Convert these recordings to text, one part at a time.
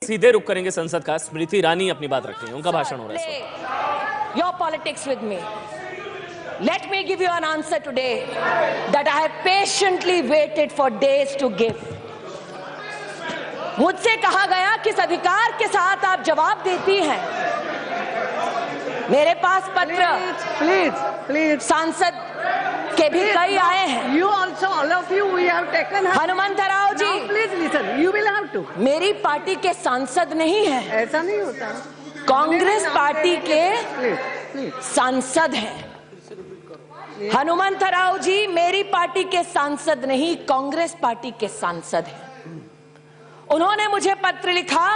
सीधे रुक करेंगे संसद का। स्मृति ईरानी अपनी बात रख रही हैं, उनका भाषण हो रहा है। Your politics with me. Let me give you an answer today that I have patiently waited for days to give. मुझसे कहा गया किस अधिकार के साथ आप जवाब देती हैं। मेरे पास पत्र प्लीज सांसद के भी कई आए हैं। You also, all of you, we have taken her. Hanumantharao ji, Now please listen. You will have to. मेरी पार्टी के सांसद नहीं हैं, ऐसा नहीं होता। कांग्रेस पार्टी के प्लीज सांसद हैं। हनुमंतराव जी मेरी पार्टी के सांसद नहीं, कांग्रेस पार्टी के सांसद हैं। उन्होंने मुझे पत्र लिखा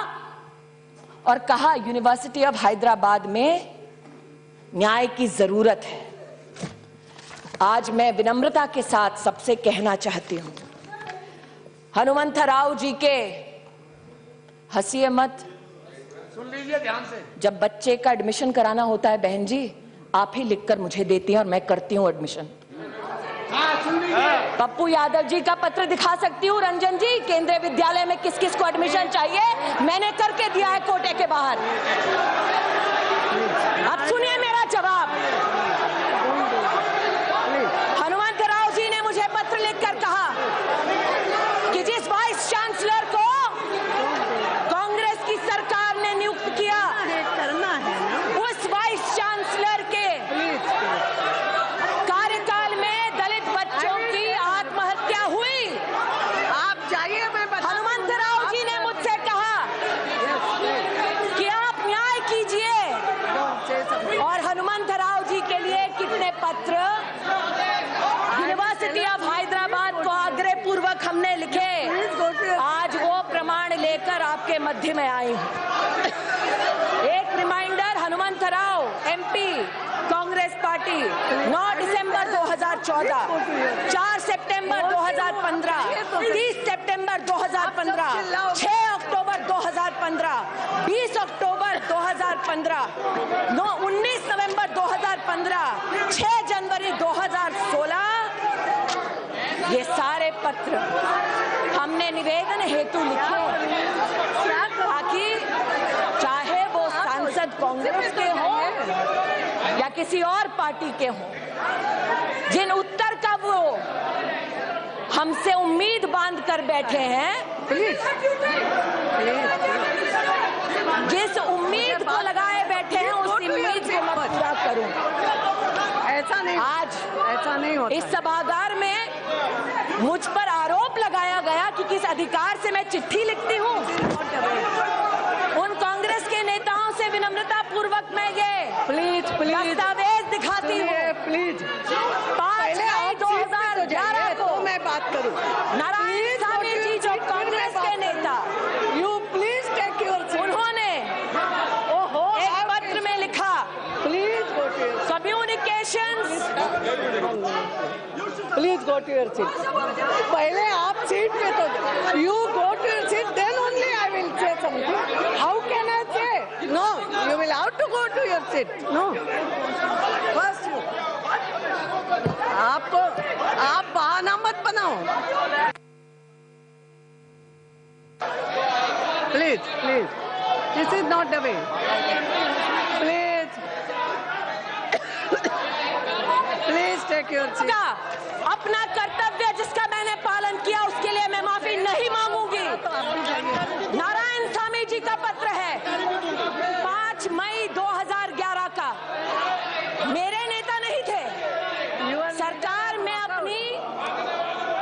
और कहा यूनिवर्सिटी ऑफ हैदराबाद में न्याय की जरूरत है। आज मैं विनम्रता के साथ सबसे कहना चाहती हूं, हनुमंतराव जी के हंसिए मत, सुन लीजिए ध्यान से। जब बच्चे का एडमिशन कराना होता है बहन जी, आप ही लिखकर मुझे देती हैं और मैं करती हूं एडमिशन। पप्पू यादव जी का पत्र दिखा सकती हूँ, रंजन जी, केंद्रीय विद्यालय में किस किस को एडमिशन चाहिए मैंने करके दिया है कोटे के बाहर। अब सुनिए मेरा जवाब। हनुमंतराव जी ने मुझे पत्र लिखकर कहा कि जिस वाइस चांसलर को कांग्रेस की सरकार ने नियुक्त किया, उस वाइस चांसलर के कार्यकाल में दलित बच्चों की आत्महत्या हुई। आप जाइए, मैं हनुमंतराव जी ने मुझसे कहा कि आप न्याय कीजिए। और हनुमंतराव जी के लिए कितने पत्र यूनिवर्सिटी ऑफ हैदराबाद को आग्रह पूर्वक हमने लिखे, आज वो प्रमाण लेकर आपके मध्य में आई हूं। एक reminder, Hanumantharao MP Congress party, 9 दिसंबर 2014, 4 सितंबर 2015, 30 सितंबर 2015, 6 अक्टूबर 2015, 20 अक्टूबर 2015, 19 नवंबर 2015, 6 जनवरी 2016। ये सारे पत्र हमने निवेदन हेतु लिखे ताकि चाहे वो सांसद कांग्रेस के हों या किसी और पार्टी के हों, जिन उत्तर का वो हमसे उम्मीद बांध कर बैठे हैं, जिस उम्मीद को लगाए बैठे हैं उस उम्मीद को मैं पूरा करूं। ऐसा नहीं, आज ऐसा नहीं होता। इस सभागार में मुझ पर आरोप लगाया गया कि किस अधिकार से मैं चिट्ठी लिखती हूँ। उन कांग्रेस के नेताओं से विनम्रता पूर्वक मैं ये दस्तावेज दिखाती हूँ। प्लीज 5 मई 2011 को मैं बात करूँ। नारायण स्वामी जी जो कांग्रेस के नेता, यू प्लीज टेक योर, उन्होंने एक पत्र में लिखा, please go to your, communications, please go to your seat. पहले आप सीट पे तो you go to your seat, then only I will say something. How can I say no? You will how to go to your seat. No, first you, आप बहाना मत बनाओ। Please please, this is not the way. Please please take your seat. अपना कर्तव्य जिसका मैंने पालन किया उसके लिए मैं माफी नहीं मांगूंगी। नारायण स्वामी जी का पत्र है 5 मई 2011 का। मेरे नेता नहीं थे, सरकार में अपनी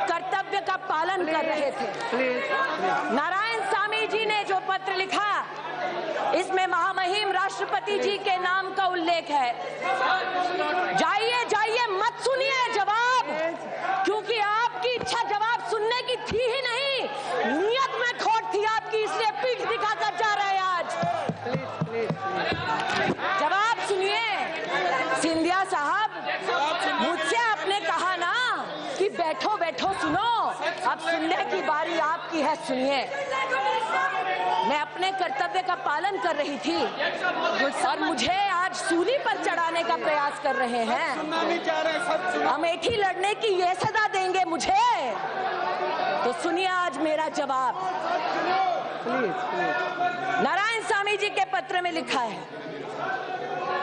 कर्तव्य का पालन कर रहे थे। नारायण स्वामी जी ने जो पत्र लिखा, इसमें महामहिम राष्ट्रपति जी के नाम का उल्लेख है। जाइए जाइए, मत सुनिए जवाब, क्योंकि आपकी इच्छा जवाब सुनने की थी ही नहीं, नियत में खोट थी आपकी, इसलिए पीठ दिखाकर जा रहे हैं आज। जवाब सुनिए। सिंधिया साहब, मुझसे आपने कहा ना कि बैठो बैठो सुनो, अब सुनने की बारी आपकी है, सुनिए। मैं अपने कर्तव्य का पालन कर रही थी और मुझे आज सूली पर चढ़ाने का प्रयास कर रहे हैं। अमेठी लड़ने की ये सजा देंगे मुझे? तो सुनिए आज मेरा जवाब। नारायण स्वामी जी के पत्र में लिखा है,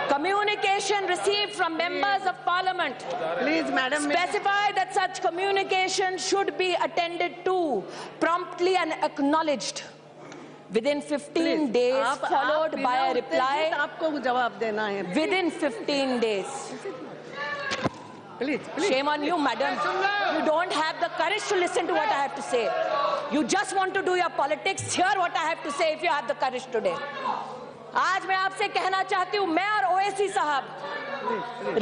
communication received from members of parliament Please, madam. specify that such communication should be attended to promptly and acknowledged within 15 days, followed by a reply आपको जवाब देना है. within 15 days. Please. Shame on you, madam. You don't have the courage to listen to what I have to say. You just want to do your politics. Hear what I have to say if you have the courage today. आज मैं आपसे कहना चाहती हूँ, मैं और ओवैसी साहब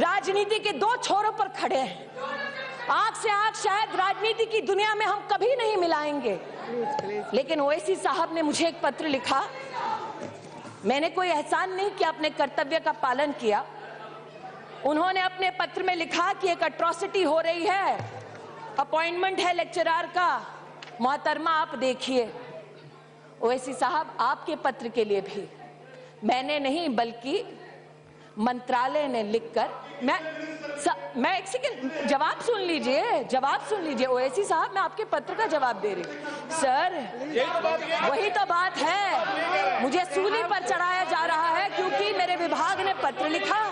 राजनीति के दो छोरों पर खड़े हैं. आंख से आंख शायद राजनीति की दुनिया में हम कभी नहीं मिलाएंगे, लेकिन ओवैसी साहब ने मुझे एक पत्र लिखा. मैंने कोई एहसान नहीं किया, अपने कर्तव्य का पालन किया. उन्होंने अपने पत्र में लिखा कि एक अट्रॉसिटी हो रही है, अपॉइंटमेंट है लेक्चरर का, मोहतरमा आप देखिए. ओवैसी साहब, आपके पत्र के लिए भी मैंने नहीं बल्कि मंत्रालय ने लिखकर, मैं एक सेकंड, जवाब सुन लीजिए ओवैसी साहब, मैं आपके पत्र का जवाब दे रही हूँ. सर, वही तो बात है, मुझे सूली पर चढ़ाया जा रहा है क्योंकि मेरे विभाग ने पत्र लिखा.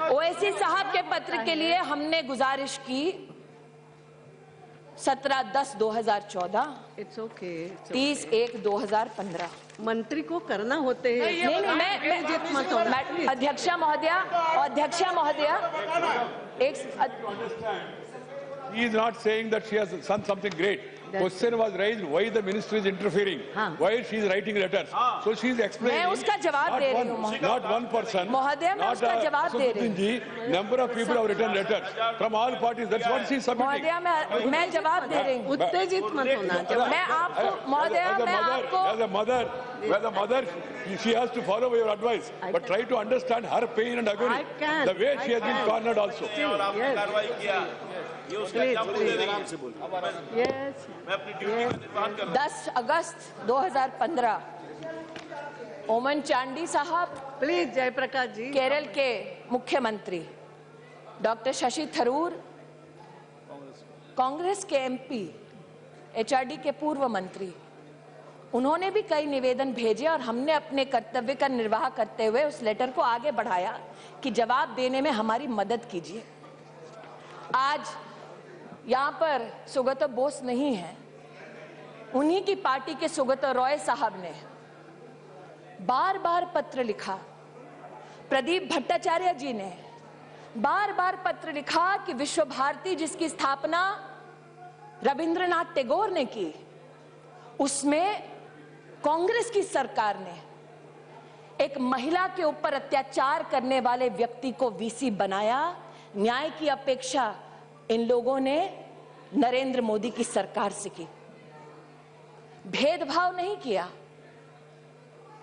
ओवैसी साहब के पत्र के लिए हमने गुजारिश की 17/10/2014, It's okay. 30/1/2015. मंत्री को करना होते हैं. मैं अध्यक्षा महोदया एक He is not saying that she has done something great. Question was raised why the ministry is interfering, why she is writing letters. So she is explaining. मैं उसका जवाब दे रही हूँ. Not one person. महोदया, मैं उसका जवाब दे रही हूँ. Number of people have written letters from all parties. That's what she is submitting. महोदया, मैं जवाब दे रही हूँ. उत्तेजित मत होना. मैं आपको महोदया, मैं आपको as a mother, she has to follow your advice, but try to understand her pain and agony. The way she has been cornered also. Yes. 10 अगस्त 2015 ओमन चांडी साहब, प्लीज जयप्रकाश जी, केरल के मुख्यमंत्री, डॉक्टर शशि थरूर, कांग्रेस के एमपी, एचआरडी के पूर्व मंत्री, उन्होंने भी कई निवेदन भेजे और हमने अपने कर्तव्य का निर्वाह करते हुए उस लेटर को आगे बढ़ाया कि जवाब देने में हमारी मदद कीजिए. आज यहाँ पर सुगतो बोस नहीं है, उन्हीं की पार्टी के सुगतो रॉय साहब ने बार बार पत्र लिखा. प्रदीप भट्टाचार्य जी ने बार बार पत्र लिखा कि विश्व भारती जिसकी स्थापना रविंद्रनाथ टैगोर ने की, उसमें कांग्रेस की सरकार ने एक महिला के ऊपर अत्याचार करने वाले व्यक्ति को वीसी बनाया. न्याय की अपेक्षा इन लोगों ने नरेंद्र मोदी की सरकार से की. भेदभाव नहीं किया,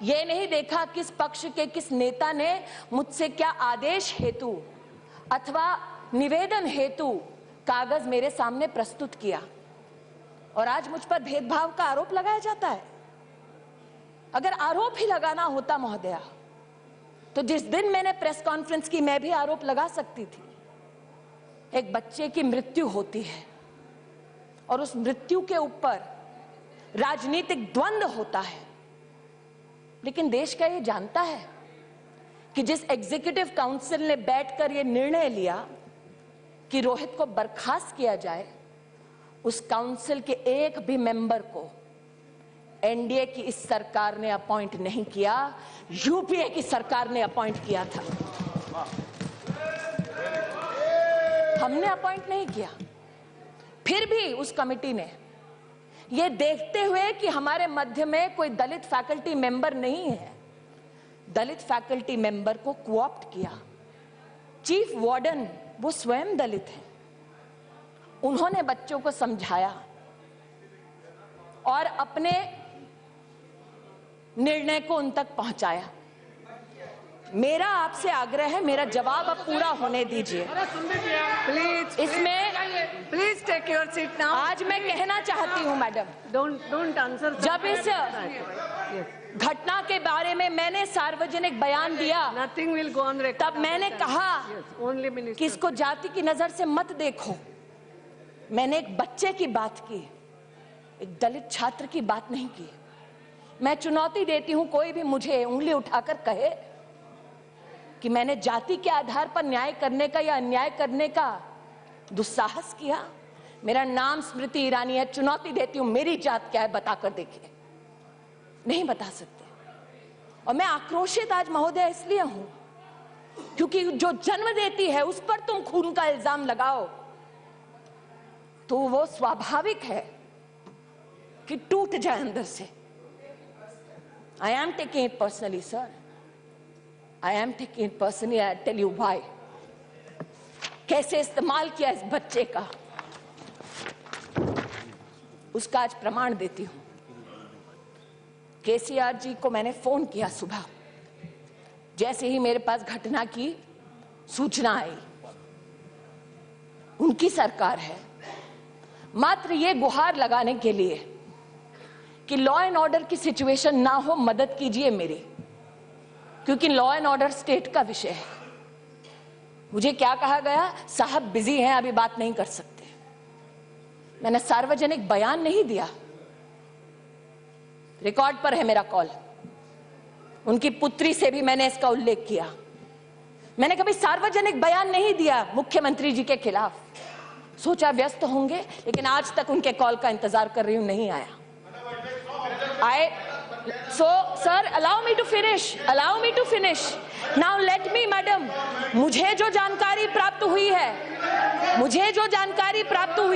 ये नहीं देखा किस पक्ष के किस नेता ने मुझसे क्या आदेश हेतु अथवा निवेदन हेतु कागज मेरे सामने प्रस्तुत किया, और आज मुझ पर भेदभाव का आरोप लगाया जाता है. अगर आरोप ही लगाना होता महोदया, तो जिस दिन मैंने प्रेस कॉन्फ्रेंस की मैं भी आरोप लगा सकती थी. एक बच्चे की मृत्यु होती है और उस मृत्यु के ऊपर राजनीतिक द्वंद्व होता है, लेकिन देश का ये जानता है कि जिस एग्जीक्यूटिव काउंसिल ने बैठकर ये निर्णय लिया कि रोहित को बर्खास्त किया जाए, उस काउंसिल के एक भी मेंबर को एनडीए की इस सरकार ने अपॉइंट नहीं किया, यूपीए की सरकार ने अपॉइंट किया था. हमने अपॉइंट नहीं किया. फिर भी उस कमेटी ने ये देखते हुए कि हमारे मध्य में कोई दलित फैकल्टी मेंबर नहीं है, दलित फैकल्टी मेंबर को कोऑप्ट किया. चीफ वार्डन वो स्वयं दलित हैं, उन्होंने बच्चों को समझाया और अपने निर्णय को उन तक पहुंचाया. मेरा आपसे आग्रह है, मेरा जवाब अब पूरा होने दीजिए. प्लीज इसमें please take your seat now. आज मैं कहना चाहती हूं मैडम, डोंट आंसर. जब इस घटना के बारे में मैंने सार्वजनिक बयान दिया, nothing will go on record, तब मैंने कहा ओनली मिनिस्टर कि इसको जाति की नजर से मत देखो. मैंने एक बच्चे की बात की, एक दलित छात्र की बात नहीं की. मैं चुनौती देती हूं, कोई भी मुझे उंगली उठाकर कहे कि मैंने जाति के आधार पर न्याय करने का या अन्याय करने का दुस्साहस किया। मेरा नाम स्मृति ईरानी है, चुनौती देती हूं, मेरी जात क्या है बताकर देखिए। नहीं बता सकते। और मैं आक्रोशित आज महोदय इसलिए हूं क्योंकि जो जन्म देती है उस पर तुम खून का इल्जाम लगाओ तो वो स्वाभाविक है कि टूट जाए अंदर से। I am taking it personally sir, I am taking it personally, I tell you why. कैसे इस्तेमाल किया इस बच्चे का, उसका आज प्रमाण देती हूं। केसीआर जी को मैंने फोन किया सुबह, जैसे ही मेरे पास घटना की सूचना आई। उनकी सरकार है, मात्र ये गुहार लगाने के लिए कि लॉ एंड ऑर्डर की सिचुएशन ना हो, मदद कीजिए मेरी, क्योंकि लॉ एंड ऑर्डर स्टेट का विषय है। मुझे क्या कहा गया, साहब बिजी हैं, अभी बात नहीं कर सकते। मैंने सार्वजनिक बयान नहीं दिया, रिकॉर्ड पर है मेरा कॉल। उनकी पुत्री से भी मैंने इसका उल्लेख किया। मैंने कभी सार्वजनिक बयान नहीं दिया मुख्यमंत्री जी के खिलाफ। सोचा व्यस्त होंगे, लेकिन आज तक उनके कॉल का इंतजार कर रही हूं, नहीं आया। So, sir, allow me to finish. Allow me to finish. Now let me, madam. मुझे जो जानकारी प्राप्त हुई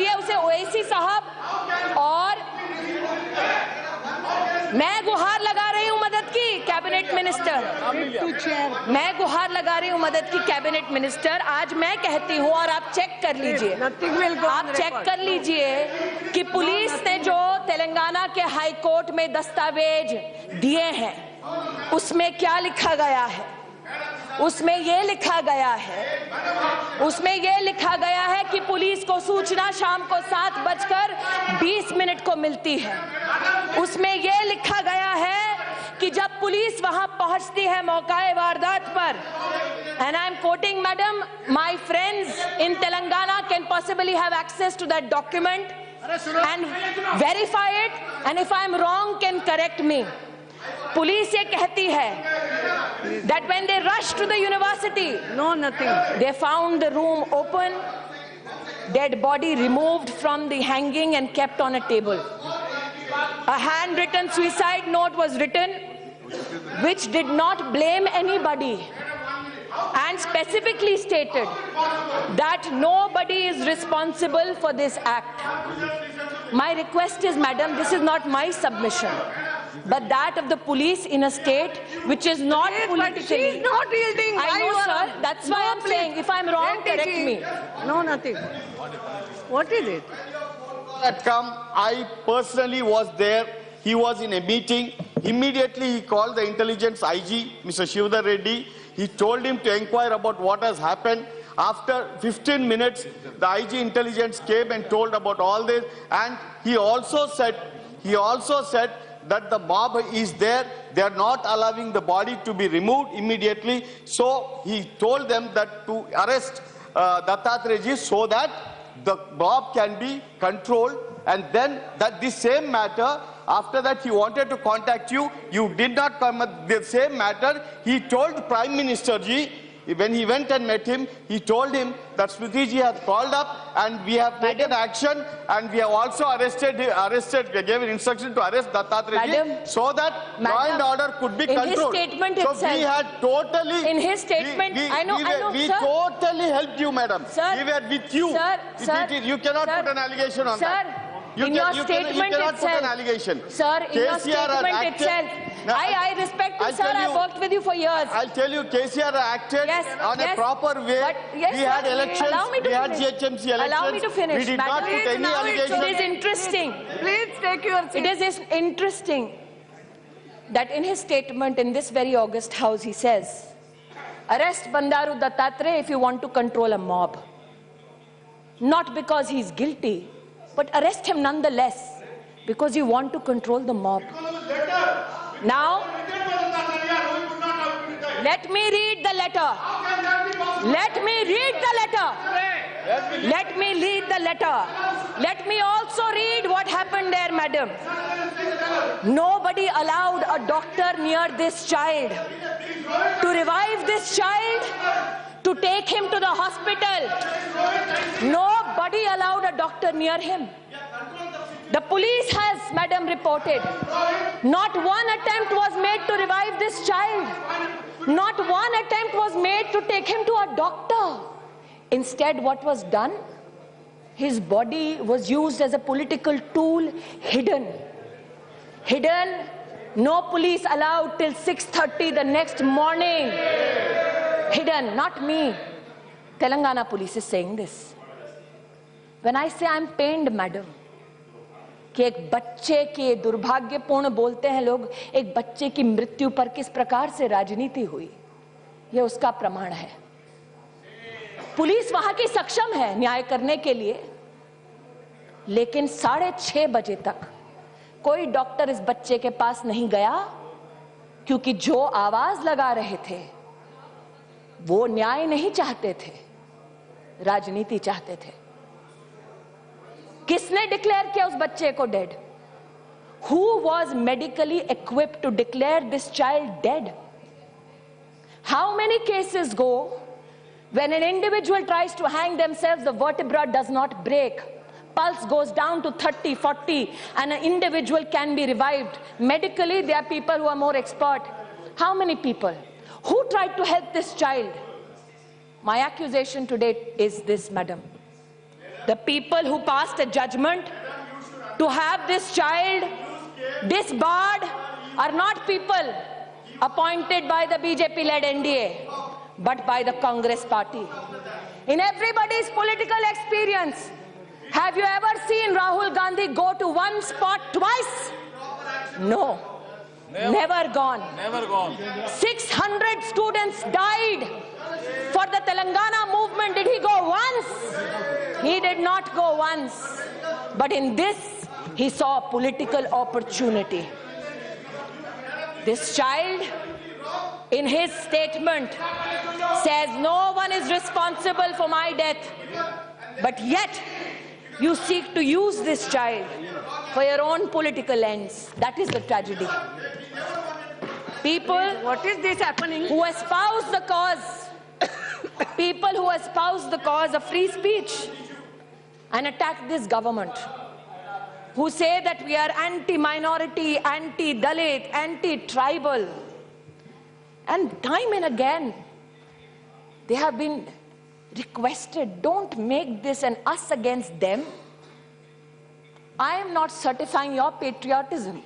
है, उसे ओवैसी साहब और मैं गुहार लगा रही हूं मदद की कैबिनेट मिनिस्टर। मैं गुहार लगा रही हूं मदद की कैबिनेट मिनिस्टर। आज मैं कहती हूं, और आप चेक कर लीजिए, आप चेक कर लीजिए कि पुलिस ने जो तेलंगाना के हाई कोर्ट में दस्तावेज दिए हैं उसमें क्या लिखा गया है। उसमें यह लिखा गया है कि पुलिस को सूचना शाम को 7:20 को मिलती है। उसमें यह लिखा गया है कि जब पुलिस वहां पहुंचती है मौकाए वारदात पर, and I am quoting, madam, my friends in Telangana can possibly have access to that document and verify it, and if I am wrong can correct me. Police ये कहती है that when they rushed to the university, they found the room open, dead body removed from the hanging and kept on a table. A handwritten suicide note was written which did not blame anybody and specifically stated that nobody is responsible for this act. My request is, madam, this is not my submission, but that of the police in a state which is not politically. But she is not yielding. I know, sir. That's why I'm saying, if I'm wrong, correct me. No, nothing. What is it? Had come, I personally was there. He was in a meeting. Immediately he called the intelligence IG, Mr. Shivdar Reddy. He told him to inquire about what has happened. After 15 minutes, the IG intelligence came and told about all this. And he also said that the mob is there. They are not allowing the body to be removed immediately. So he told them that to arrest Dattatreya so that the mob can be controlled. And then that this same matter, after that he wanted to contact you. You did not come at the same matter. He told Prime Minister ji, when he went and met him, he told him that Smriti ji has called up and we have taken action, and we have also gave an instruction to arrest Dattatreya ji so that law and order could be controlled. In his statement so itself, we had totally, in his statement, we sir. totally helped you, madam. Sir, we were with you. Sir, you cannot put an allegation on that. In your statement cannot itself, put an allegation. Sir, in your statement itself, I respect you, sir. I worked with you for years. I'll tell you, KCR acted on a proper way. But yes, we had sir, elections, allow me to we had finish. GHMC elections. Allow me to finish. We did not put any allegation. It is interesting. Please take your seat. It is interesting that in his statement in this very august house, he says, arrest Bandaru Dattatreya if you want to control a mob. Not because he's guilty, but arrest him nonetheless because you want to control the mob. Now, let me read the letter. Let me read the letter. Let me read the letter. Let me also read what happened there, madam. Nobody allowed a doctor near this child to revive this child, to take him to the hospital. Nobody allowed a doctor near him. The police has, madam, reported, not one attempt was made to revive this child. Not one attempt was made to take him to a doctor. Instead, what was done? His body was used as a political tool, hidden. Hidden, no police allowed till 6:30 the next morning. Hidden, not me. Telangana police is saying this. When I say I'm pained, madam, कि एक बच्चे के दुर्भाग्यपूर्ण बोलते हैं लोग, एक बच्चे की मृत्यु पर किस प्रकार से राजनीति हुई, यह उसका प्रमाण है। पुलिस वहां की सक्षम है न्याय करने के लिए, लेकिन 6:30 बजे तक कोई डॉक्टर इस बच्चे के पास नहीं गया, क्योंकि जो आवाज लगा रहे थे वो न्याय नहीं चाहते थे, राजनीति चाहते थे। किसने डिक्लेयर किया उस बच्चे को dead? Who was medically equipped to declare this child dead? How many cases go when an individual tries to hang themselves, the vertebra does not break, pulse goes down to 30, 40, and an individual can be revived? Medically, there are people who are more expert. How many people? Who tried to help this child? My accusation today is this, madam. The people who passed a judgment to have this child disbarred are not people appointed by the BJP-led NDA, but by the Congress party. In everybody's political experience, have you ever seen Rahul Gandhi go to one spot twice? No. Never gone. Never gone. 600 students died for the Telangana movement. Did he go once? He did not go once. But in this, he saw a political opportunity. This child, in his statement, says no one is responsible for my death. But yet, you seek to use this child for your own political ends. That is the tragedy. People, What is this happening? who espouse the cause, people who espouse the cause of free speech and attack this government, who say that we are anti-minority, anti-Dalit, anti-tribal, and time and again they have been requested, don't make this an us against them. I am not certifying your patriotism,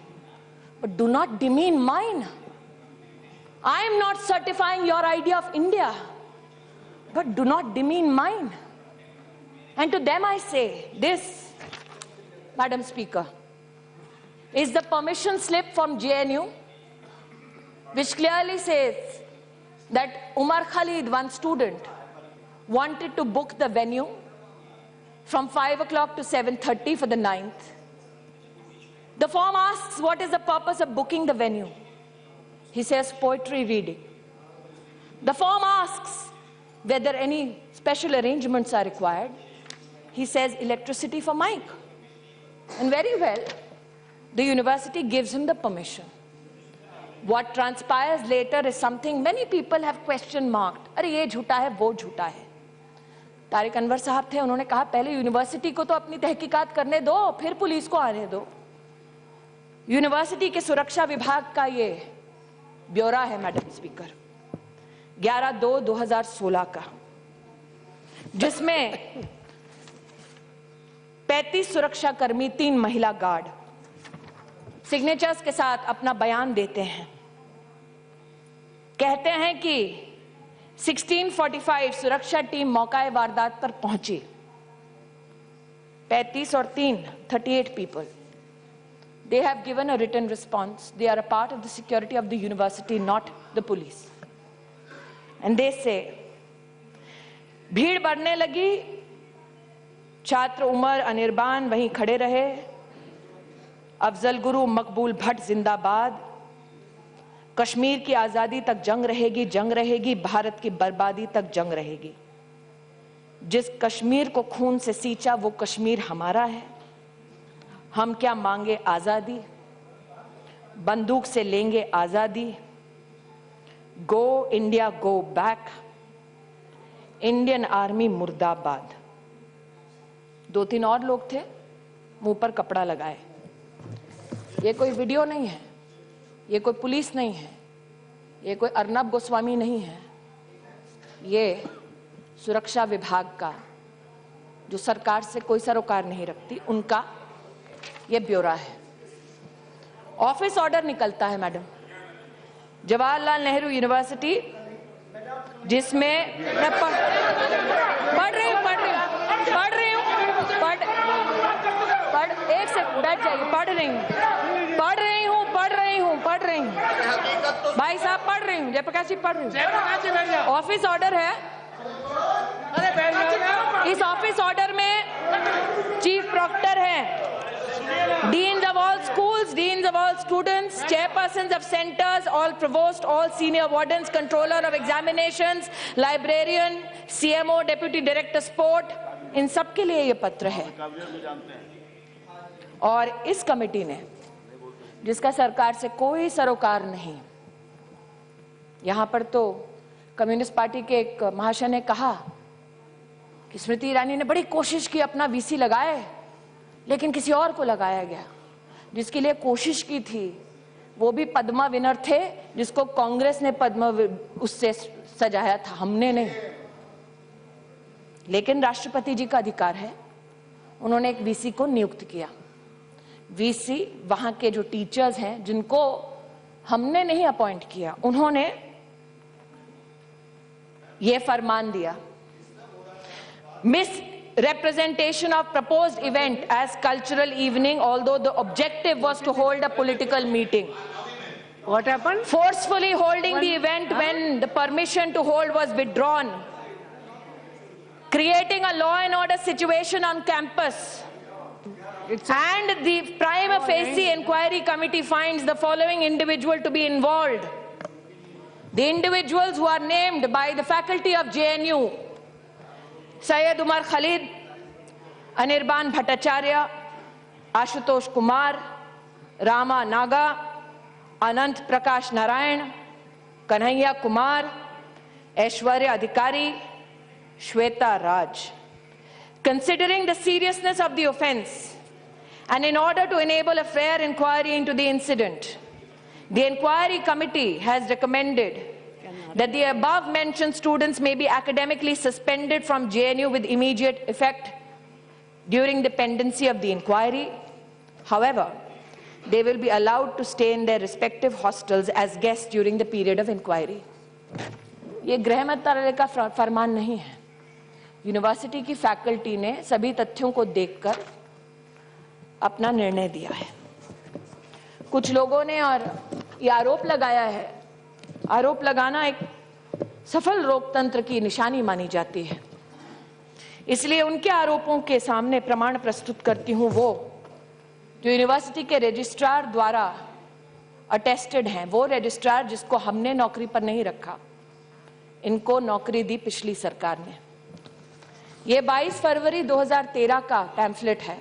but do not demean mine. I am not certifying your idea of India, but do not demean mine. And to them I say, this, Madam Speaker, is the permission slip from JNU, which clearly says that Umar Khalid, one student, wanted to book the venue from 5 o'clock to 7:30 for the 9th. The form asks, what is the purpose of booking the venue? He says, poetry reading. The form asks whether any special arrangements are required. He says, electricity for mic. And very well, the university gives him the permission. What transpires later is something many people have question marked. अरे ये झूठा है, वो झूठा है. तारिक अनवर साहब थे, उन्होंने कहा पहले यूनिवर्सिटी को तो अपनी तहकीकात करने दो, फिर पुलिस को आने दो. यूनिवर्सिटी के सुरक्षा विभाग का ये ब्यौरा है, मैडम स्पीकर, 11/2/2016 का, जिसमें 35 सुरक्षाकर्मी, 3 महिला गार्ड सिग्नेचर्स के साथ अपना बयान देते हैं. कहते हैं कि 16:45 सुरक्षा टीम मौकाए वारदात पर पहुंची. 35 और 3, 38 people. They have given a written response. They are a part of the security of the university, not the police. And they say, भीड़ बढ़ने लगी, छात्र उमर अनिर्बान वहीं खड़े रहे, अफजल गुरु मकबूल भट्ट जिंदाबाद, कश्मीर की आजादी तक जंग रहेगी, जंग रहेगी, भारत की बर्बादी तक जंग रहेगी. जिस कश्मीर को खून से सींचा वो कश्मीर हमारा है। हम क्या मांगे आजादी, बंदूक से लेंगे आजादी। Go India go back, Indian army मुर्दाबाद। 2-3 और लोग थे मुंह पर कपड़ा लगाए। ये कोई वीडियो नहीं है, ये कोई पुलिस नहीं है, ये कोई अर्नब गोस्वामी नहीं है, ये सुरक्षा विभाग का, जो सरकार से कोई सरोकार नहीं रखती, उनका ये ब्यौरा है। ऑफिस ऑर्डर निकलता है मैडम, जवाहरलाल नेहरू यूनिवर्सिटी, जिसमें मैं पढ़ रही हूँ एक से बैठ जाइए, पढ़ रही हूँ भाई साहब, पढ़ रही हूँ, जयप्रकाश जी पढ़ रही हूँ। ऑफिस ऑर्डर है, इस ऑफिस ऑर्डर में चीफ प्रॉक्टर है, deans of all schools, deans of all students, chairpersons of centers, all provost, all senior wardens, controller of examinations, librarian, CMO, deputy director sport, इन सब के लिए ये पत्र है। और इस कमेटी ने, जिसका सरकार से कोई सरोकार नहीं, यहां पर तो कम्युनिस्ट पार्टी के एक महाशय ने कहा कि स्मृति ईरानी ने बड़ी कोशिश की, अपना वीसी लगाए, लेकिन किसी और को लगाया गया। जिसके लिए कोशिश की थी वो भी पद्मा विनर थे, जिसको कांग्रेस ने पद्मा उससे सजाया था, हमने नहीं। लेकिन राष्ट्रपति जी का अधिकार है, उन्होंने एक वीसी को नियुक्त किया। वीसी वहां के जो टीचर्स हैं, जिनको हमने नहीं अपॉइंट किया, उन्होंने ये फरमान दिया, misrepresentation of proposed event as cultural evening, although the objective was to hold a political meeting. What happened? Forcefully holding the event when the permission to hold was withdrawn, creating a law and order situation on campus. And the prima facie inquiry committee finds the following individual to be involved. The individuals who are named by the faculty of JNU: Syed Umar Khalid, Anirban Bhattacharya, Ashutosh Kumar, Rama Naga, Anant Prakash Narayan, Kanhaiya Kumar, Aishwarya Adhikari, Shweta Raj. Considering the seriousness of the offence, and in order to enable a fair inquiry into the incident, the inquiry committee has recommended that the above-mentioned students may be academically suspended from JNU with immediate effect during the pendency of the inquiry. However, they will be allowed to stay in their respective hostels as guests during the period of inquiry. ये गृह मंत्रालय का फरमान नहीं है। University की faculty ने सभी तथ्यों को देखकर अपना निर्णय दिया है। कुछ लोगों ने और ये आरोप लगाया है, आरोप लगाना एक सफल लोकतंत्र की निशानी मानी जाती है, इसलिए उनके आरोपों के सामने प्रमाण प्रस्तुत करती हूं, वो जो यूनिवर्सिटी के रजिस्ट्रार द्वारा अटेस्टेड हैं, वो रजिस्ट्रार जिसको हमने नौकरी पर नहीं रखा, इनको नौकरी दी पिछली सरकार ने। ये 22 फरवरी 2013 का पैम्फलेट है।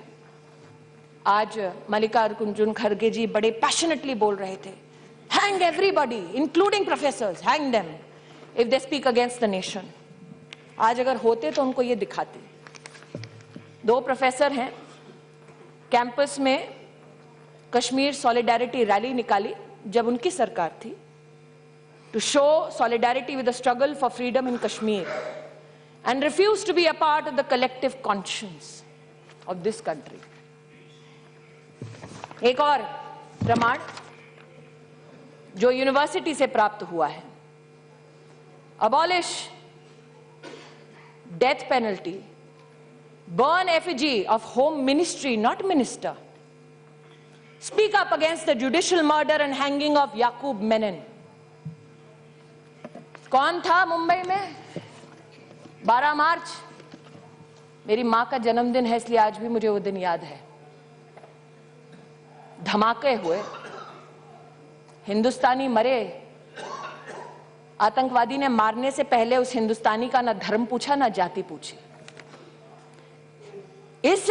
आज मल्लिकार्जुन खड़गे जी बड़े पैशनेटली बोल रहे थे, hang everybody including professors, hang them if they speak against the nation. आज अगर होते तो उनको ये दिखाते। 2 प्रोफेसर हैं, कैंपस में कश्मीर सॉलिडारिटी रैली निकाली जब उनकी सरकार थी, to show solidarity with the struggle for freedom in Kashmir and refused to be a part of the collective conscience of this country. एक और प्रमाण जो यूनिवर्सिटी से प्राप्त हुआ है, abolish death penalty, burn effigy of home ministry, not minister, speak up against the judicial murder and hanging of Yaqub Menon. कौन था मुंबई में? 12 मार्च मेरी मां का जन्मदिन है, इसलिए आज भी मुझे वो दिन याद है। धमाके हुए, हिंदुस्तानी मरे, आतंकवादी ने मारने से पहले उस हिंदुस्तानी का ना धर्म पूछा ना जाति पूछी। इस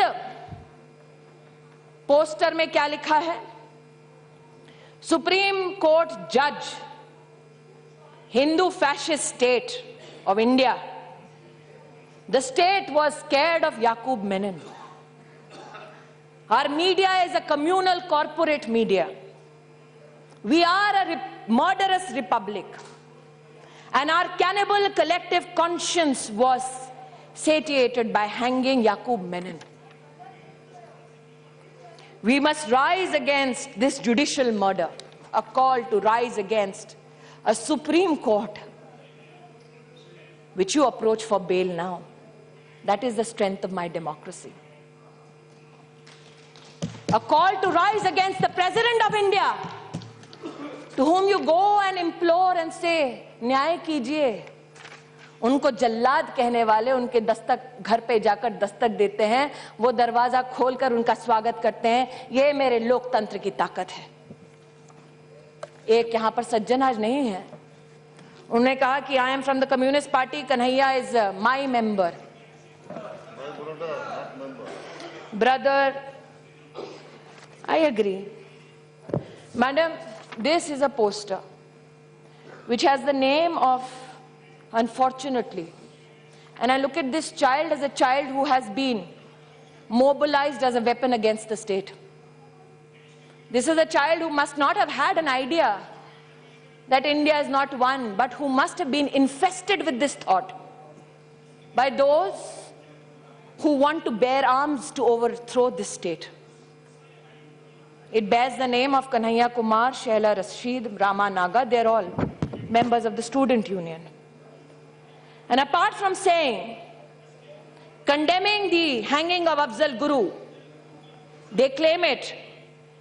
पोस्टर में क्या लिखा है? सुप्रीम कोर्ट जज, Hindu fascist state of India. The state was scared of Yaqub Menon. Our media is a communal corporate media. We are a murderous republic. And our cannibal collective conscience was satiated by hanging Yaqub Menon. We must rise against this judicial murder, a call to rise against a Supreme Court which you approach for bail now. That is the strength of my democracy. A call to rise against the President of India, to whom you go and implore and say, न्याय कीजिए. उनको जल्लाद कहने वाले उनके दस्तक घर पे जाकर दस्तक देते हैं, वो दरवाजा खोलकर उनका स्वागत करते हैं. ये मेरे लोकतंत्र की ताकत है. एक यहाँ पर सज्जन आज नहीं है. उन्होंने कहा कि I am from the communist party, Kanhaiya is my member. Brother, I agree. Madam, this is a poster which has the name of, unfortunately, and I look at this child as a child who has been mobilized as a weapon against the state. This is a child who must not have had an idea that India is not one, but who must have been infested with this thought by those who want to bear arms to overthrow this state. It bears the name of Kanhaiya Kumar, Shaila Rashid, Rama Naga. They're all members of the student union. And apart from saying, condemning the hanging of Afzal Guru, they claim it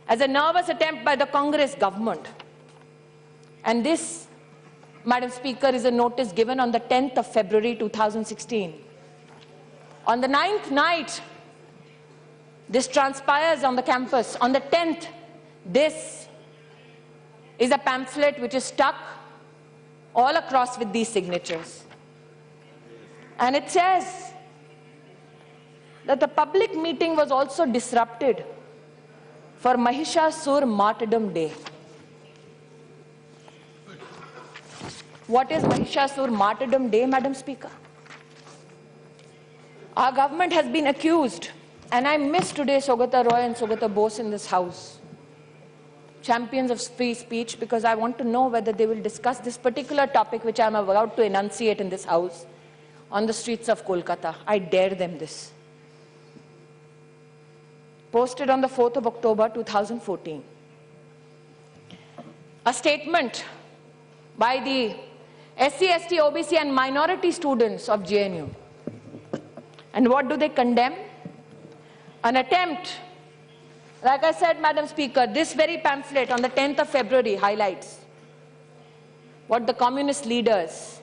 as a nervous attempt by the Congress government. And this, Madam Speaker, is a notice given on the 10th of February 2016. On the 9th night, this transpires on the campus. On the 10th, this is a pamphlet which is stuck all across with these signatures. And it says that the public meeting was also disrupted for Mahishasur Martyrdom Day. What is Mahishasur Martyrdom Day, Madam Speaker? Our government has been accused, and I miss today Saugata Roy and Saugata Bose in this house, champions of free speech, because I want to know whether they will discuss this particular topic which I am about to enunciate in this house on the streets of Kolkata. I dare them this. Posted on the 4th of October 2014. A statement by the SC, ST, OBC and minority students of JNU. And what do they condemn? An attempt, like I said, Madam Speaker, this very pamphlet on the 10th of February highlights what the communist leaders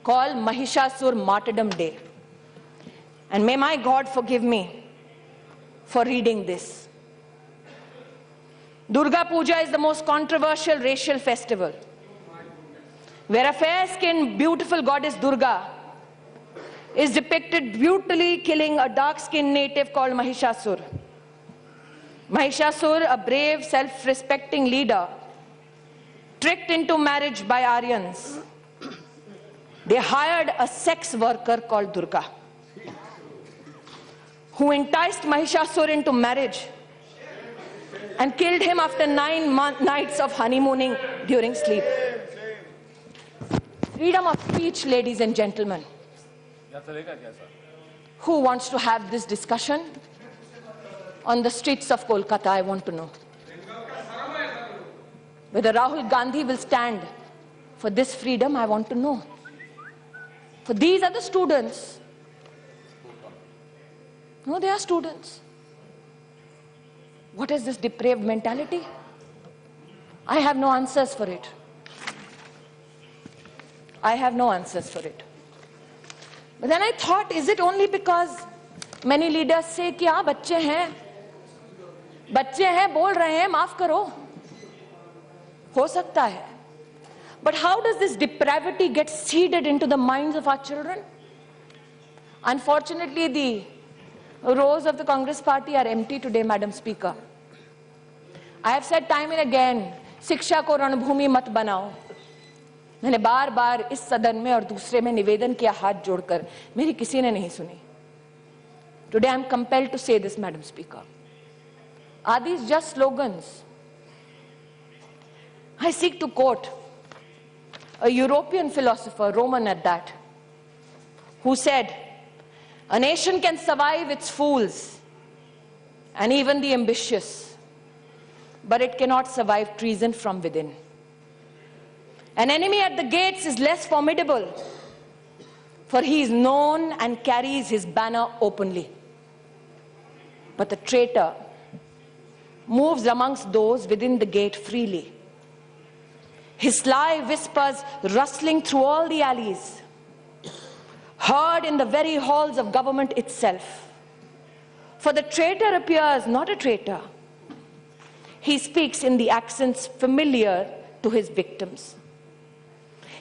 call Mahishasur Martyrdom Day. And may my God forgive me for reading this. Durga Puja is the most controversial racial festival, where a fair-skinned, beautiful goddess Durga is depicted brutally killing a dark-skinned native called Mahishasur. Mahishasur, a brave, self-respecting leader, tricked into marriage by Aryans. They hired a sex worker called Durga, who enticed Mahishasur into marriage and killed him after 9 nights of honeymooning during sleep. Freedom of speech, ladies and gentlemen. Who wants to have this discussion on the streets of Kolkata? I want to know. Whether Rahul Gandhi will stand for this freedom, I want to know. For these are the students. No, they are students. What is this depraved mentality? I have no answers for it. I have no answers for it. But then I thought, is it only because many leaders say कि हाँ बच्चे हैं बोल रहे हैं माफ करो, हो सकता है. But how does this depravity get seeded into the minds of our children? Unfortunately, the rows of the Congress party are empty today, Madam Speaker. I have said time and again, शिक्षा को रणभूमि मत बनाओ. मैंने बार बार इस सदन में और दूसरे में निवेदन किया हाथ जोड़कर, मेरी किसी ने नहीं सुनी. Today I am compelled to say this, Madam Speaker. Are these just slogans? I seek to quote a European philosopher, Roman at that, who said, "A nation can survive its fools and even the ambitious, but it cannot survive treason from within. An enemy at the gates is less formidable, for he is known and carries his banner openly. But the traitor moves amongst those within the gate freely. His sly whispers rustling through all the alleys, heard in the very halls of government itself. For the traitor appears not a traitor. He speaks in the accents familiar to his victims.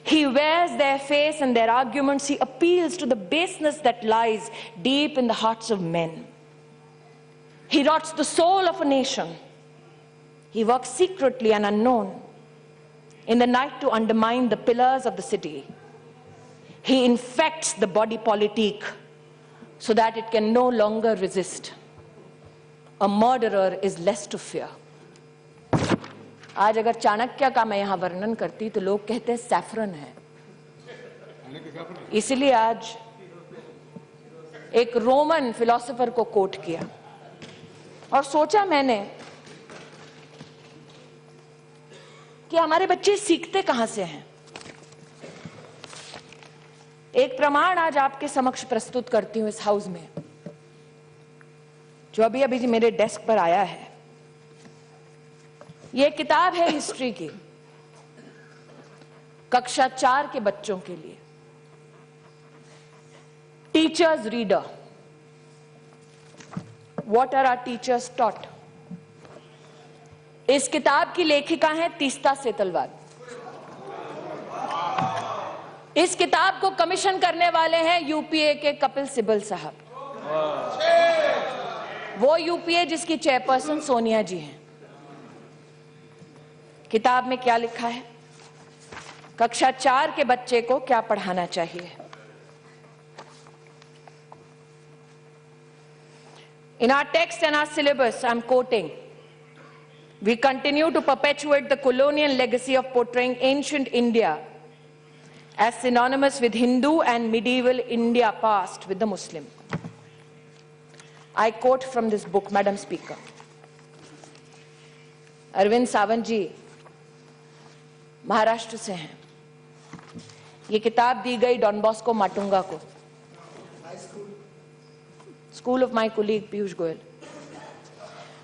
He wears their face and their arguments. He appeals to the baseness that lies deep in the hearts of men. He rots the soul of a nation. He works secretly and unknown in the night to undermine the pillars of the city. He infects the body politic so that it can no longer resist. A murderer is less to fear." आज अगर चाणक्य का मैं यहाँ वर्णन करती तो लोग कहते हैं सैफरन है. इसलिए आज एक रोमन फिलोसोफर को कोट किया और सोचा मैंने कि हमारे बच्चे सीखते कहां से हैं. एक प्रमाण आज आपके समक्ष प्रस्तुत करती हूं इस हाउस में, जो अभी अभी मेरे डेस्क पर आया है. ये किताब है हिस्ट्री की, कक्षा 4 के बच्चों के लिए. Teachers reader. What are our teachers taught. इस किताब की लेखिका है तीस्ता सेतलवाद. इस किताब को कमीशन करने वाले हैं यूपीए के कपिल सिब्बल साहब. वो यूपीए जिसकी चेयरपर्सन सोनिया जी हैं. किताब में क्या लिखा है, कक्षा 4 के बच्चे को क्या पढ़ाना चाहिए. In our text and our syllabus, I'm quoting, we continue to perpetuate the colonial legacy of portraying ancient India as synonymous with Hindu and medieval India past with the Muslim. I quote from this book, Madam Speaker. Arvind Sawant जी महाराष्ट्र से हैं. ये किताब दी गई don Bosco Matunga को, school of my colleague Piyush Goyal.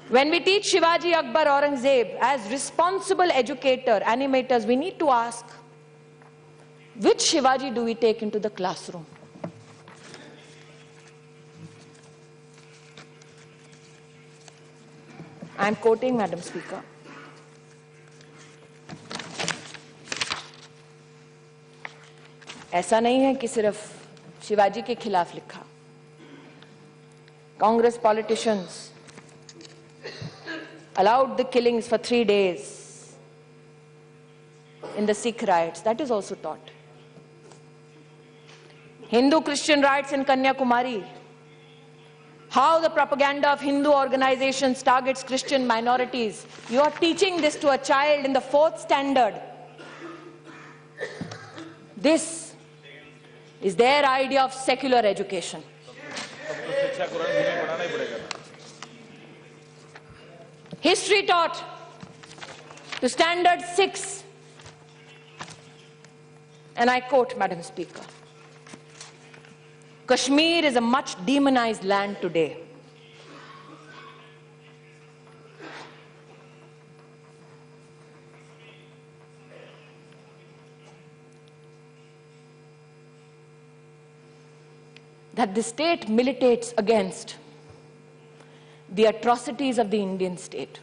When we teach Shivaji, Akbar, Aurangzeb as responsible educator, animators, we need to ask, which Shivaji do we take into the classroom? I am quoting, Madam Speaker. ऐसा नहीं है कि सिर्फ शिवाजी के खिलाफ लिखा. Congress politicians allowed the killings for 3 days in the Sikh riots. That is also taught. Hindu-Christian riots in Kanyakumari. How the propaganda of Hindu organizations targets Christian minorities. You are teaching this to a child in the 4th standard. This is their idea of secular education. History taught to standard 6. And I quote, Madam Speaker, Kashmir is a much demonized land today. That the state militates against the atrocities of the Indian state.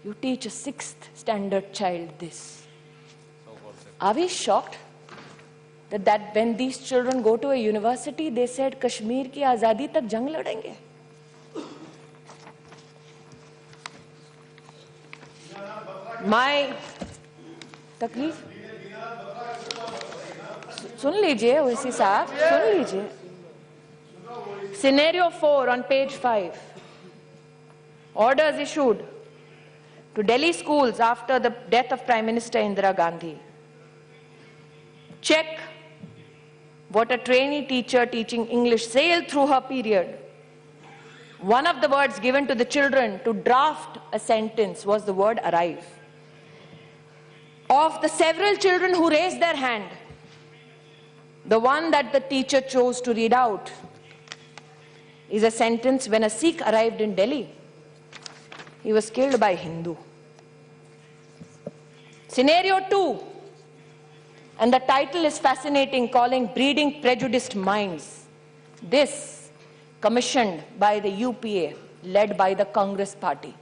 You teach a 6th standard child this. Are we shocked? that when these children go to a university, they said Kashmir ki azadi tak jang ladenge. My तकलीफ सुन लीजिए ओवैसी साहब, सुन लीजिए. Scenario 4 on page 5. Orders issued to Delhi schools after the death of Prime Minister Indira Gandhi. Check what a trainee teacher teaching English sailed through her period. One of the words given to the children to draft a sentence was the word arrive. Of the several children who raised their hand, the one that the teacher chose to read out is a sentence: when a Sikh arrived in Delhi, he was killed by a Hindu. Scenario 2, and the title is fascinating, calling Breeding Prejudiced Minds. This commissioned by the UPA, led by the Congress party,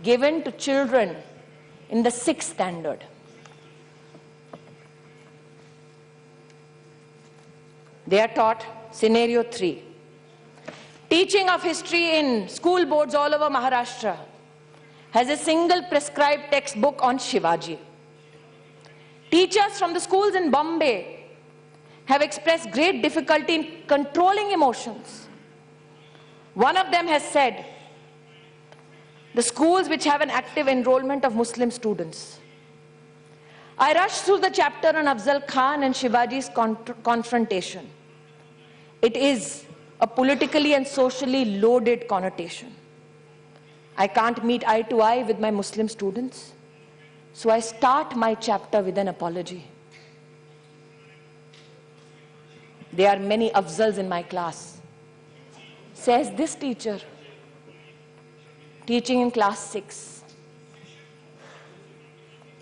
given to children in the 6th standard. They are taught scenario 3. Teaching of history in school boards all over Maharashtra has a single prescribed textbook on Shivaji. Teachers from the schools in Bombay have expressed great difficulty in controlling emotions. One of them has said, the schools which have an active enrollment of Muslim students. I rushed through the chapter on Afzal Khan and Shivaji's confrontation. It is a politically and socially loaded connotation. I can't meet eye to eye with my Muslim students, so I start my chapter with an apology. There are many Afzals in my class, says this teacher, teaching in class 6.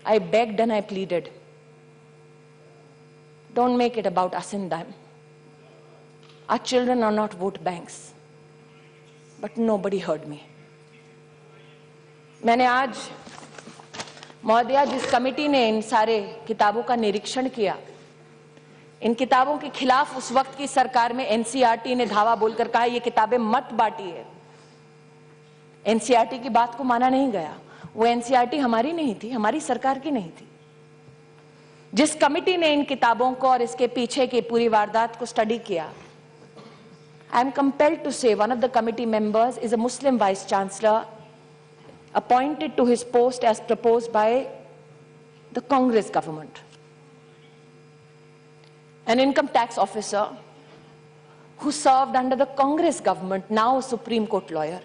I begged and I pleaded, don't make it about us and them. Our children are not vote banks. But nobody heard me. मैंने आज महोदया जिस committee ने इन सारे किताबों का निरीक्षण किया, इन किताबों के खिलाफ उस वक्त की सरकार में एनसीईआरटी ने धावा बोलकर कहा ये किताबें मत बांटिए. एनसीईआरटी की बात को माना नहीं गया. वो एनसीईआरटी हमारी नहीं थी, हमारी सरकार की नहीं थी. जिस कमेटी ने इन किताबों को और इसके पीछे की पूरी वारदात को स्टडी किया, I am compelled to say one of the committee members is a Muslim vice chancellor appointed to his post as proposed by the Congress government. An income tax officer who served under the Congress government, now a Supreme Court lawyer.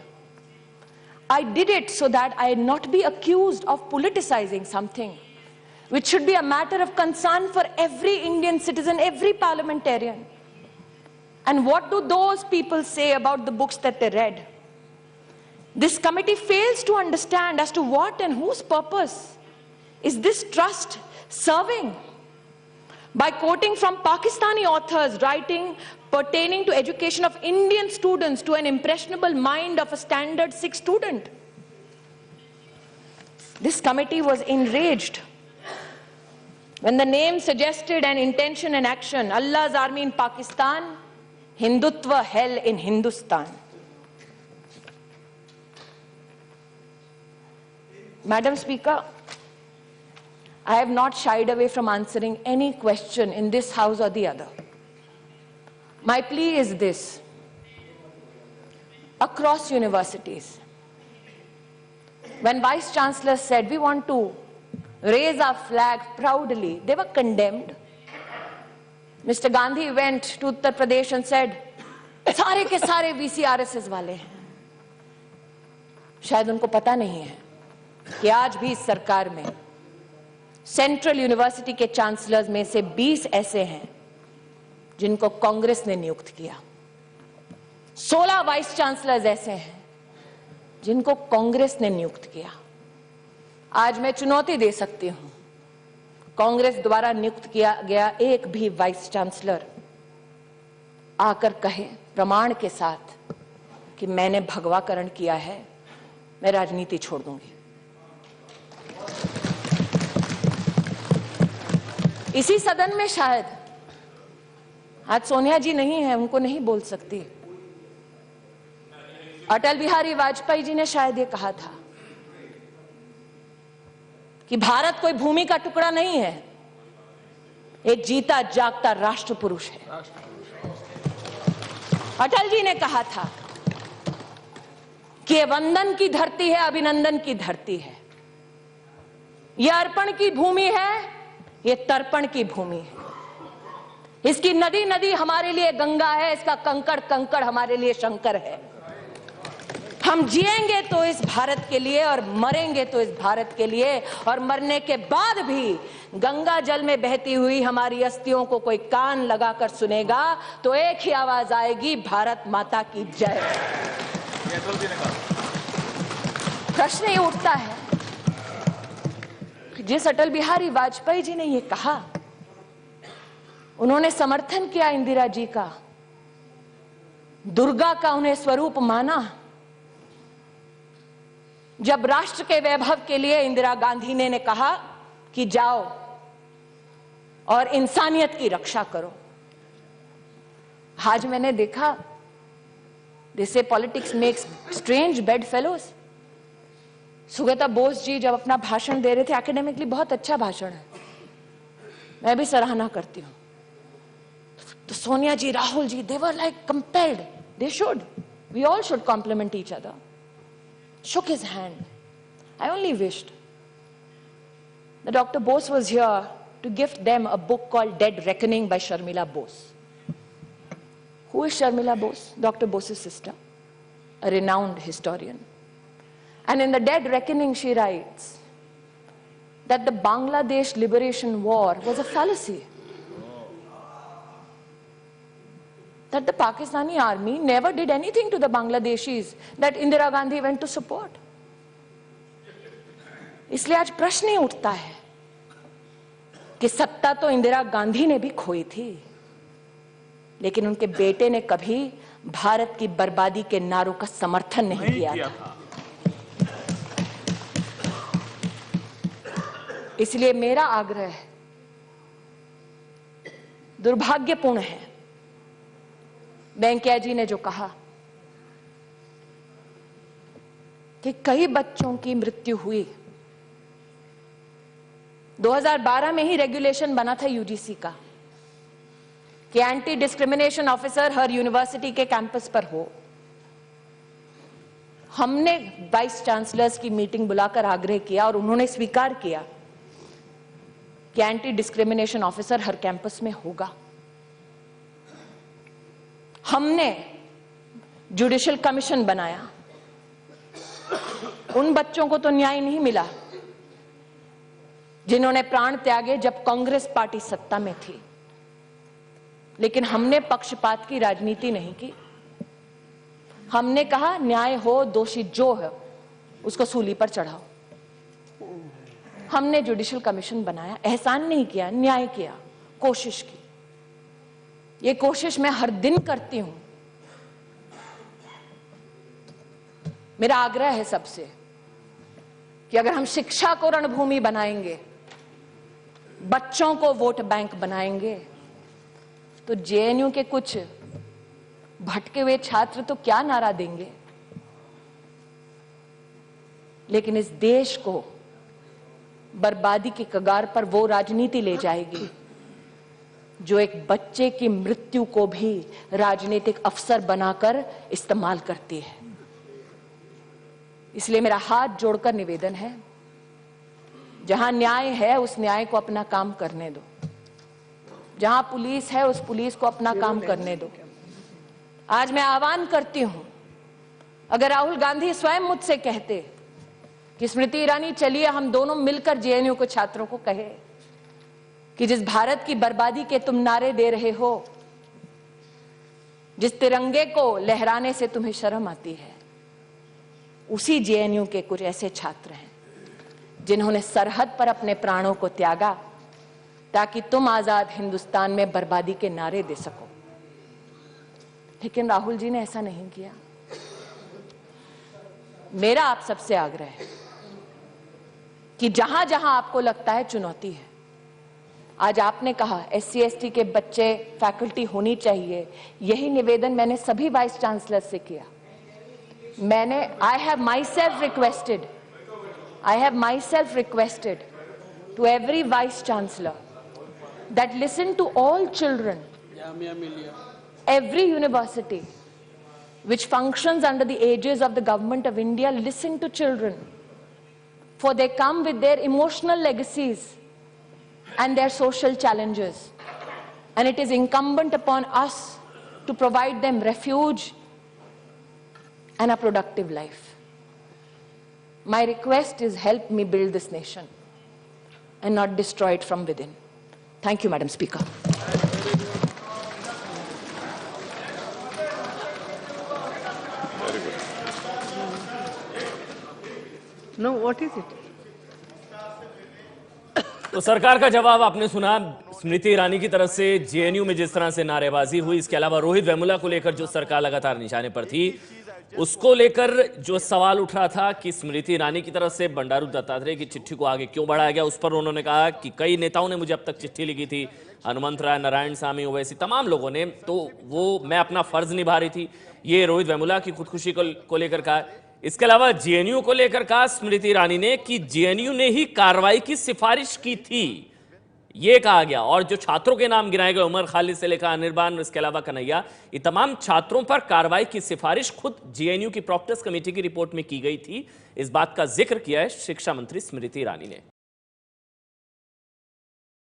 I did it so that I not be accused of politicizing something which should be a matter of concern for every Indian citizen, every parliamentarian. And what do those people say about the books that they read? This committee fails to understand as to what and whose purpose is this trust serving. By quoting from Pakistani authors writing pertaining to education of Indian students to an impressionable mind of a standard 6 student. This committee was enraged when the name suggested an intention and action, Allah's army in Pakistan, Hindutva hell in Hindustan. Madam Speaker, I have not shied away from answering any question in this house or the other. My plea is this. Across universities, when Vice Chancellor said we want to raise our flag proudly, they were condemned. Mr. Gandhi went to Uttar Pradesh and said, सारे के सारे VCRSS वाले हैं. शायद उनको पता नहीं है कि आज भी इस सरकार में सेंट्रल यूनिवर्सिटी के चांसलर्स में से 20 ऐसे हैं जिनको कांग्रेस ने नियुक्त किया. 16 वाइस चांसलर्स ऐसे हैं जिनको कांग्रेस ने नियुक्त किया. आज मैं चुनौती दे सकती हूं, कांग्रेस द्वारा नियुक्त किया गया एक भी वाइस चांसलर आकर कहे प्रमाण के साथ कि मैंने भगवाकरण किया है, मैं राजनीति छोड़ दूंगी. इसी सदन में शायद आज सोनिया जी नहीं है, उनको नहीं बोल सकती। अटल बिहारी वाजपेयी जी ने शायद ये कहा था कि भारत कोई भूमि का टुकड़ा नहीं है, एक जीता जागता राष्ट्र पुरुष है। अटल जी ने कहा था कि ये वंदन की धरती है, अभिनंदन की धरती है, ये अर्पण की भूमि है, ये तर्पण की भूमि है। इसकी नदी नदी हमारे लिए गंगा है, इसका कंकड़ कंकड़ हमारे लिए शंकर है। हम जिएंगे तो इस भारत के लिए और मरेंगे तो इस भारत के लिए, और मरने के बाद भी गंगा जल में बहती हुई हमारी अस्थियों को कोई कान लगाकर सुनेगा तो एक ही आवाज आएगी, भारत माता की जय। प्रश्न ये उठता है, जिस अटल बिहारी वाजपेयी जी ने ये कहा, उन्होंने समर्थन किया इंदिरा जी का, दुर्गा का उन्हें स्वरूप माना। जब राष्ट्र के वैभव के लिए इंदिरा गांधी ने कहा कि जाओ और इंसानियत की रक्षा करो। आज मैंने देखा, they say politics makes strange bedfellows। Sugata Bose ji जब अपना भाषण दे रहे थे, एकेडमिकली बहुत अच्छा भाषण है, मैं भी सराहना करती हूं, तो सोनिया जी, Rahul ji, they were like compelled, they should, we all should compliment each other, shook his hand. I only wished that Dr. Bose was here to gift them a book called Dead Reckoning by Sharmila Bose. Who is Sharmila Bose? Dr. Bose's sister, a renowned historian. And in the Dead Reckoning, she writes that the Bangladesh Liberation War was a fallacy. That the Pakistani army never did anything to the Bangladeshis that Indira Gandhi went to support. इसलिए आज प्रश्न ही उठता है कि सत्ता तो इंदिरा गांधी ने भी खोई थी, लेकिन उनके बेटे ने कभी भारत की बर्बादी के नारों का समर्थन नहीं किया था। इसलिए मेरा आग्रह दुर्भाग्यपूर्ण है, वेंकैया जी ने जो कहा कि कई बच्चों की मृत्यु हुई। 2012 में ही रेगुलेशन बना था यूजीसी का कि एंटी डिस्क्रिमिनेशन ऑफिसर हर यूनिवर्सिटी के कैंपस पर हो। हमने वाइस चांसलर्स की मीटिंग बुलाकर आग्रह किया और उन्होंने स्वीकार किया कि एंटी डिस्क्रिमिनेशन ऑफिसर हर कैंपस में होगा। हमने जुडिशियल कमीशन बनाया। उन बच्चों को तो न्याय नहीं मिला जिन्होंने प्राण त्यागे जब कांग्रेस पार्टी सत्ता में थी, लेकिन हमने पक्षपात की राजनीति नहीं की। हमने कहा न्याय हो, दोषी जो है उसको सूली पर चढ़ाओ। हमने जुडिशियल कमीशन बनाया, एहसान नहीं किया, न्याय किया, कोशिश की। ये कोशिश मैं हर दिन करती हूं। मेरा आग्रह है सबसे कि अगर हम शिक्षा को रणभूमि बनाएंगे, बच्चों को वोट बैंक बनाएंगे, तो जेएनयू के कुछ भटके हुए छात्र तो क्या नारा देंगे, लेकिन इस देश को बर्बादी की कगार पर वो राजनीति ले जाएगी जो एक बच्चे की मृत्यु को भी राजनीतिक अवसर बनाकर इस्तेमाल करती है। इसलिए मेरा हाथ जोड़कर निवेदन है, जहां न्याय है उस न्याय को अपना काम करने दो, जहां पुलिस है उस पुलिस को अपना काम करने दो। आज मैं आह्वान करती हूं, अगर राहुल गांधी स्वयं मुझसे कहते कि स्मृति ईरानी चलिए हम दोनों मिलकर जेएनयू के छात्रों को कहे कि जिस भारत की बर्बादी के तुम नारे दे रहे हो, जिस तिरंगे को लहराने से तुम्हें शर्म आती है, उसी जेएनयू के कुछ ऐसे छात्र हैं जिन्होंने सरहद पर अपने प्राणों को त्यागा ताकि तुम आजाद हिंदुस्तान में बर्बादी के नारे दे सको। लेकिन राहुल जी ने ऐसा नहीं किया। मेरा आप सबसे आग्रह है कि जहां जहां आपको लगता है चुनौती है, आज आपने कहा SC/ST के बच्चे फैकल्टी होनी चाहिए, यही निवेदन मैंने सभी वाइस चांसलर से किया। I have myself requested to every vice chancellor that listen to all children, every university which functions under the aegis of the government of India, listen to children, for they come with their emotional legacies and their social challenges, and it is incumbent upon us to provide them refuge and a productive life. My request is, help me build this nation and not destroy it from within. Thank you, Madam Speaker. No, what is it? तो सरकार का जवाब आपने सुना। स्मृति ईरानी की तरफ से JNU में जिस तरह से नारेबाजी हुई, इसके अलावा रोहित वेमुला को लेकर जो सरकार लगातार निशाने पर थी, उसको लेकर जो सवाल उठ रहा था कि स्मृति ईरानी की तरफ से बंडारू दत्तात्रेय की चिट्ठी को आगे क्यों बढ़ाया गया, उस पर उन्होंने कहा कि कई नेताओं ने मुझे अब तक चिट्ठी लिखी थी, हनुमंत राय, नारायण सामी, ओवैसी, तमाम लोगों ने, तो वो मैं अपना फर्ज निभा रही थी। ये रोहित वेमुला की खुदकुशी को लेकर कहा। इसके अलावा जेएनयू को लेकर कहा स्मृति ईरानी ने कि जेएनयू ने ही कार्रवाई की सिफारिश की थी, ये कहा गया। और जो छात्रों के नाम गिनाए गए, उमर खालिद से लेकर अनिर्बान, इसके अलावा कन्हैया, ये तमाम छात्रों पर कार्रवाई की सिफारिश खुद जेएनयू की प्रॉक्टर्स कमेटी की रिपोर्ट में की गई थी। इस बात का जिक्र किया है शिक्षा मंत्री स्मृति ईरानी ने।